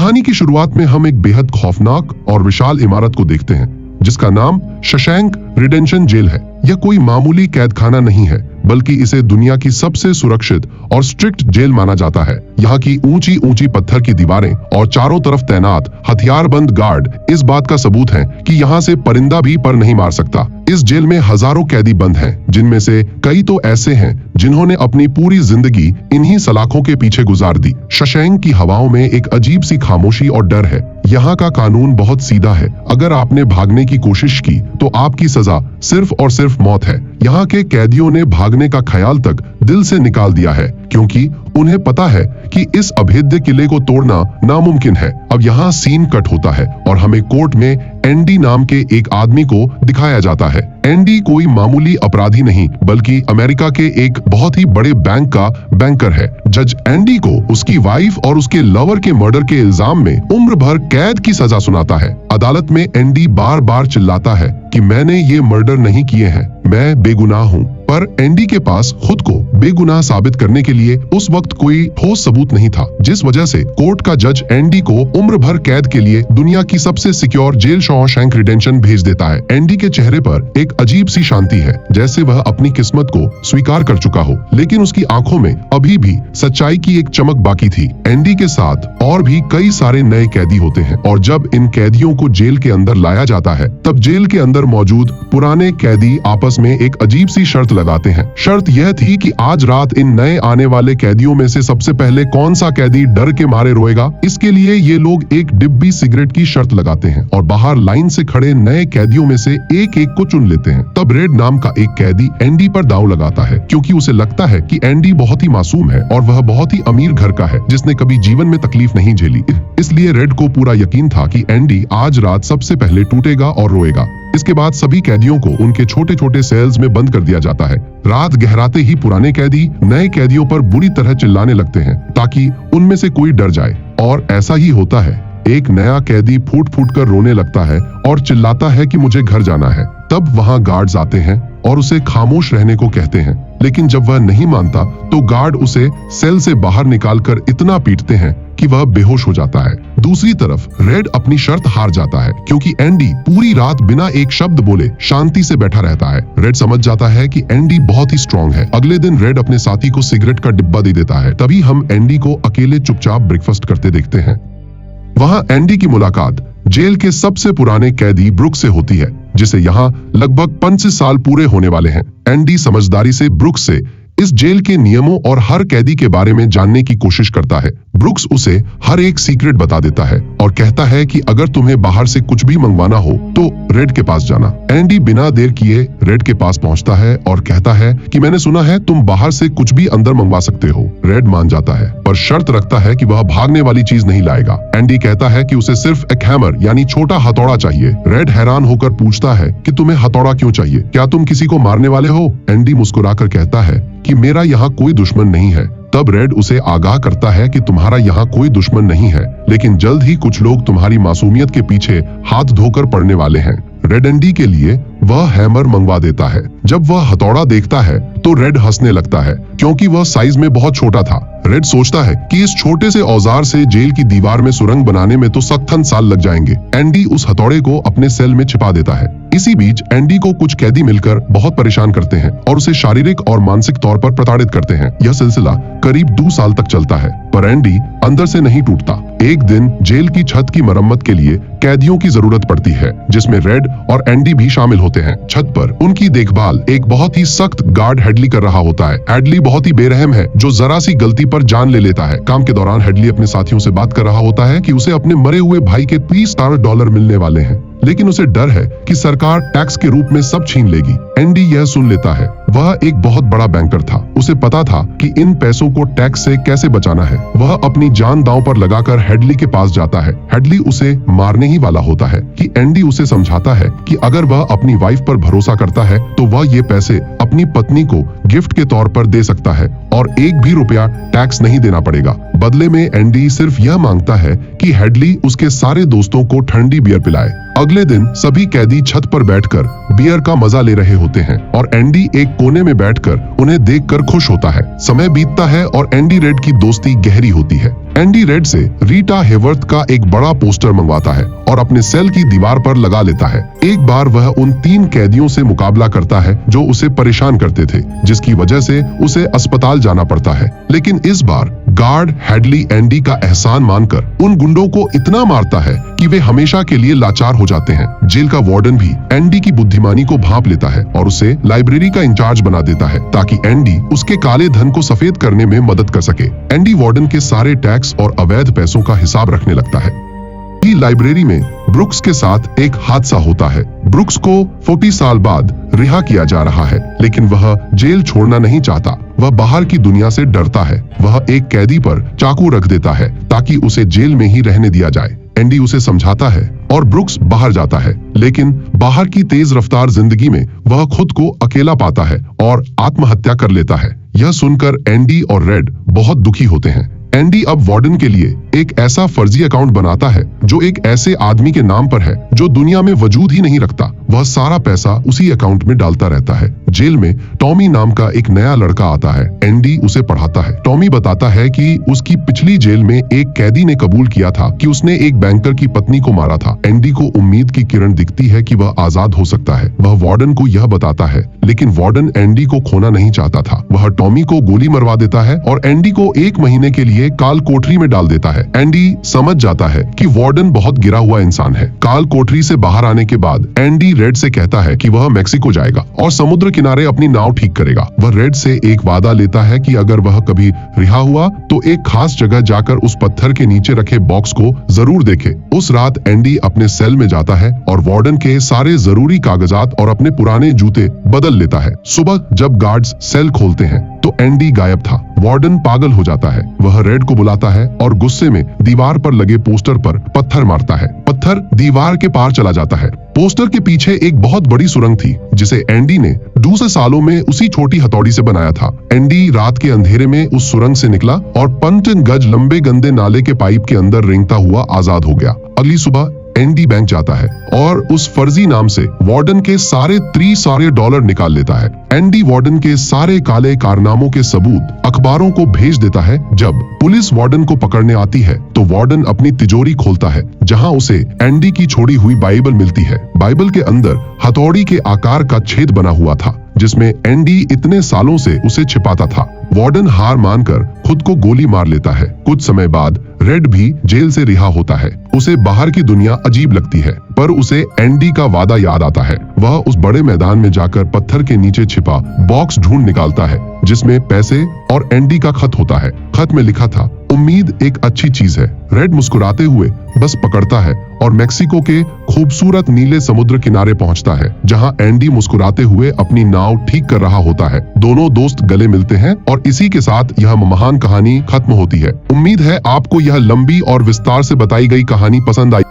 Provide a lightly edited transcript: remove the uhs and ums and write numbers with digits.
कहानी की शुरुआत में हम एक बेहद खौफनाक और विशाल इमारत को देखते हैं जिसका नाम शशैंक रिडेंशन जेल है। यह कोई मामूली कैदखाना नहीं है, बल्कि इसे दुनिया की सबसे सुरक्षित और स्ट्रिक्ट जेल माना जाता है। यहाँ की ऊंची ऊंची पत्थर की दीवारें और चारों तरफ तैनात हथियारबंद गार्ड इस बात का सबूत हैं कि यहाँ से परिंदा भी पर नहीं मार सकता। इस जेल में हजारों कैदी बंद हैं, जिनमें से कई तो ऐसे हैं जिन्होंने अपनी पूरी जिंदगी इन्हीं सलाखों के पीछे गुजार दी। शशैंक की हवाओं में एक अजीब सी खामोशी और डर है। यहाँ का कानून बहुत सीधा है। अगर आपने भागने की कोशिश की तो आपकी सजा सिर्फ और सिर्फ मौत है। यहाँ के कैदियों ने भागने का ख्याल तक दिल से निकाल दिया है, क्योंकि उन्हें पता है कि इस अभेद्य किले को तोड़ना नामुमकिन है। अब यहाँ सीन कट होता है और हमें कोर्ट में एंडी नाम के एक आदमी को दिखाया जाता है। एंडी कोई मामूली अपराधी नहीं, बल्कि अमेरिका के एक बहुत ही बड़े बैंक का बैंकर है। जज एंडी को उसकी वाइफ और उसके लवर के मर्डर के इल्जाम में उम्र भर कैद की सजा सुनाता है। अदालत में एंडी बार बार चिल्लाता है कि मैंने ये मर्डर नहीं किए हैं, मैं बेगुनाह हूँ। पर एंडी के पास खुद को बेगुनाह साबित करने के लिए उस वक्त कोई ठोस सबूत नहीं था, जिस वजह से कोर्ट का जज एंडी को उम्र भर कैद के लिए दुनिया की सबसे सिक्योर जेल शॉशैंक रिडेंशन भेज देता है। एंडी के चेहरे पर एक अजीब सी शांति है, जैसे वह अपनी किस्मत को स्वीकार कर चुका हो, लेकिन उसकी आंखों में अभी भी सच्चाई की एक चमक बाकी थी। एंडी के साथ और भी कई सारे नए कैदी होते हैं, और जब इन कैदियों को जेल के अंदर लाया जाता है, तब जेल के अंदर मौजूद पुराने कैदी आपस में एक अजीब सी शर्त लगाते हैं। शर्त यह थी कि आज रात इन नए आने वाले कैदियों में से सबसे पहले कौन सा कैदी डर के मारे रोएगा। इसके लिए ये लोग एक डिब्बी सिगरेट की शर्त लगाते हैं और बाहर लाइन से खड़े नए कैदियों में से एक एक को चुन लेते हैं। तब रेड नाम का एक कैदी एंडी पर दांव लगाता है, क्योंकि उसे लगता है कि एंडी बहुत ही मासूम है और वह बहुत ही अमीर घर का है, जिसने कभी जीवन में तकलीफ नहीं झेली। इसलिए रेड को पूरा यकीन था कि एंडी आज रात सबसे पहले टूटेगा और रोएगा। इसके बाद सभी कैदियों को उनके छोटे छोटे सेल्स में बंद कर दिया जाता है। रात गहराते ही पुराने कैदी नए कैदियों पर बुरी तरह चिल्लाने लगते हैं, ताकि उनमें से कोई डर जाए। और ऐसा ही होता है। एक नया कैदी फूट फूट कर रोने लगता है और चिल्लाता है कि मुझे घर जाना है। तब वहां गार्ड्स आते हैं और उसे खामोश रहने को कहते हैं, लेकिन जब वह नहीं मानता तो गार्ड उसे सेल से बाहर निकालकर इतना पीटते हैं कि वह बेहोश हो जाता है। दूसरी तरफ रेड अपनी शर्त हार जाता है, क्योंकि एंडी पूरी रात बिना एक शब्द बोले शांति से बैठा रहता है। रेड समझ जाता है कि एंडी बहुत ही स्ट्रांग है। अगले दिन रेड अपने साथी को सिगरेट का डिब्बा दे देता है। तभी हम एंडी को अकेले चुपचाप ब्रेकफास्ट करते देखते हैं। वहां एंडी की मुलाकात जेल के सबसे पुराने कैदी ब्रुक्स से होती है, जिसे यहाँ लगभग 25 साल पूरे होने वाले हैं। एंडी समझदारी से ब्रुक्स से इस जेल के नियमों और हर कैदी के बारे में जानने की कोशिश करता है। ब्रुक्स उसे हर एक सीक्रेट बता देता है और कहता है कि अगर तुम्हें बाहर से कुछ भी मंगवाना हो तो रेड के पास जाना। एंडी बिना देर किए रेड के पास पहुंचता है और कहता है कि मैंने सुना है तुम बाहर से कुछ भी अंदर मंगवा सकते हो। रेड मान जाता है, पर शर्त रखता है कि वह भागने वाली चीज नहीं लाएगा। एंडी कहता है कि उसे सिर्फ एक हैमर यानी छोटा हथौड़ा चाहिए। रेड हैरान होकर पूछता है कि तुम्हें हथौड़ा क्यों चाहिए, क्या तुम किसी को मारने वाले हो? एंडी मुस्कुराकर कहता है कि मेरा यहाँ कोई दुश्मन नहीं है। तब रेड उसे आगाह करता है कि तुम्हारा यहाँ कोई दुश्मन नहीं है, लेकिन जल्द ही कुछ लोग तुम्हारी मासूमियत के पीछे हाथ धोकर पड़ने वाले हैं। रेड एंडी के लिए वह हैमर मंगवा देता है। जब वह हथौड़ा देखता है तो रेड हंसने लगता है, क्योंकि वह साइज में बहुत छोटा था। रेड सोचता है कि इस छोटे से औजार से जेल की दीवार में सुरंग बनाने में तो सख्तन साल लग जाएंगे। एंडी उस हथौड़े को अपने सेल में छिपा देता है। इसी बीच एंडी को कुछ कैदी मिलकर बहुत परेशान करते हैं और उसे शारीरिक और मानसिक तौर पर प्रताड़ित करते हैं। यह सिलसिला करीब 2 साल तक चलता है, पर एंडी अंदर से नहीं टूटता। एक दिन जेल की छत की मरम्मत के लिए कैदियों की जरूरत पड़ती है, जिसमें रेड और एंडी भी शामिल होते हैं। छत पर उनकी देखभाल एक बहुत ही सख्त गार्ड हेडली कर रहा होता है। हेडली बहुत ही बेरहम है, जो जरा सी गलती पर जान ले लेता है। काम के दौरान हेडली अपने साथियों से बात कर रहा होता है कि उसे अपने मरे हुए भाई के $30 मिलने वाले हैं, लेकिन उसे डर है कि सरकार टैक्स के रूप में सब छीन लेगी। एंडी यह सुन लेता है। वह एक बहुत बड़ा बैंकर था। उसे पता था कि इन पैसों को टैक्स से कैसे बचाना है। वह अपनी जान दांव पर लगाकर हेडली के पास जाता है। हेडली उसे मारने ही वाला होता है कि एंडी उसे समझाता है कि अगर वह अपनी वाइफ पर भरोसा करता है तो वह ये पैसे अपनी पत्नी को गिफ्ट के तौर पर दे सकता है और एक भी रुपया टैक्स नहीं देना पड़ेगा। बदले में एंडी सिर्फ यह मांगता है कि हेडली उसके सारे दोस्तों को ठंडी बियर पिलाए। अगले दिन सभी कैदी छत पर बैठकर बियर का मजा ले रहे होते हैं और एंडी एक कोने में बैठकर उन्हें देखकर खुश होता है। समय बीतता है और एंडी रेड की दोस्ती गहरी होती है। एंडी रेड से रीटा हेवर्थ का एक बड़ा पोस्टर मंगवाता है और अपने सेल की दीवार पर लगा लेता है। एक बार वह उन 3 कैदियों से मुकाबला करता है जो उसे परेशान करते थे, जिसकी वजह से उसे अस्पताल जाना पड़ता है। लेकिन इस बार गार्ड हैडली एंडी का एहसान मानकर उन गुंडों को इतना मारता है कि वे हमेशा के लिए लाचार हो जाते हैं। जेल का वार्डन भी एंडी की बुद्धिमानी को भांप लेता है और उसे लाइब्रेरी का इंचार्ज बना देता है ताकि एंडी उसके काले धन को सफेद करने में मदद कर सके। एंडी वार्डन के सारे टैक्स और अवैध पैसों का हिसाब रखने लगता है। लाइब्रेरी में ब्रुक्स के साथ एक हादसा होता है। ब्रुक्स को 40 साल बाद रिहा किया जा रहा है, लेकिन वह जेल छोड़ना नहीं चाहता। वह बाहर की दुनिया से डरता है। वह एक कैदी पर चाकू रख देता है ताकि उसे जेल में ही रहने दिया जाए। एंडी उसे समझाता है और ब्रुक्स बाहर जाता है, लेकिन बाहर की तेज रफ्तार जिंदगी में वह खुद को अकेला पाता है और आत्महत्या कर लेता है। यह सुनकर एंडी और रेड बहुत दुखी होते हैं। एंडी अब वार्डन के लिए एक ऐसा फर्जी अकाउंट बनाता है जो एक ऐसे आदमी के नाम पर है जो दुनिया में वजूद ही नहीं रखता। वह सारा पैसा उसी अकाउंट में डालता रहता है। जेल में टॉमी नाम का एक नया लड़का आता है। एंडी उसे पढ़ाता है। टॉमी बताता है कि उसकी पिछली जेल में एक कैदी ने कबूल किया था कि उसने एक बैंकर की पत्नी को मारा था। एंडी को उम्मीद की किरण दिखती है कि वह आजाद हो सकता है। वह वार्डन को यह बताता है, लेकिन वार्डन एंडी को खोना नहीं चाहता था। वह टॉमी को गोली मरवा देता है और एंडी को 1 महीने के लिए काल कोठरी में डाल देता है। एंडी समझ जाता है कि वार्डन बहुत गिरा हुआ इंसान है। काल कोठरी से बाहर आने के बाद एंडी रेड से कहता है कि वह मेक्सिको जाएगा और समुद्र किनारे अपनी नाव ठीक करेगा। वह रेड से एक वादा लेता है कि अगर वह कभी रिहा हुआ तो एक खास जगह जाकर उस पत्थर के नीचे रखे बॉक्स को जरूर देखे। उस रात एंडी अपने सेल में जाता है और वार्डन के सारे जरूरी कागजात और अपने पुराने जूते बदल लेता है। सुबह जब गार्ड्स सेल खोलते हैं तो एंडी गायब था। वार्डन पागल हो जाता है। वह रेड को बुलाता है और गुस्से में दीवार पर लगे पोस्टर पर पत्थर मारता है। पत्थर दीवार के पार चला जाता है। पोस्टर के पीछे एक बहुत बड़ी सुरंग थी जिसे एंडी ने दूसरे सालों में उसी छोटी हथौड़ी से बनाया था। एंडी रात के अंधेरे में उस सुरंग से निकला और 15 गज लंबे गंदे नाले के पाइप के अंदर रेंगता हुआ आजाद हो गया। अगली सुबह एंडी बैंक जाता है और उस फर्जी नाम से वार्डन के सारे डॉलर निकाल लेता है। एंडी वार्डन के सारे काले कारनामों के सबूत अखबारों को भेज देता है। जब पुलिस वार्डन को पकड़ने आती है तो वार्डन अपनी तिजोरी खोलता है जहां उसे एंडी की छोड़ी हुई बाइबल मिलती है। बाइबल के अंदर हथौड़ी के आकार का छेद बना हुआ था जिसमें एंडी इतने सालों से उसे छिपाता था। वार्डन हार मानकर खुद को गोली मार लेता है। कुछ समय बाद रेड भी जेल से रिहा होता है। उसे बाहर की दुनिया अजीब लगती है, पर उसे एंडी का वादा याद आता है। वह उस बड़े मैदान में जाकर पत्थर के नीचे छिपा बॉक्स ढूंढ निकालता है जिसमें पैसे और एंडी का खत होता है। खत में लिखा था, उम्मीद एक अच्छी चीज है। रेड मुस्कुराते हुए बस पकड़ता है और मेक्सिको के खूबसूरत नीले समुद्र किनारे पहुंचता है जहां एंडी मुस्कुराते हुए अपनी नाव ठीक कर रहा होता है। दोनों दोस्त गले मिलते हैं और इसी के साथ यह महान कहानी खत्म होती है। उम्मीद है आपको यह लंबी और विस्तार से बताई गई कहानी पसंद आई।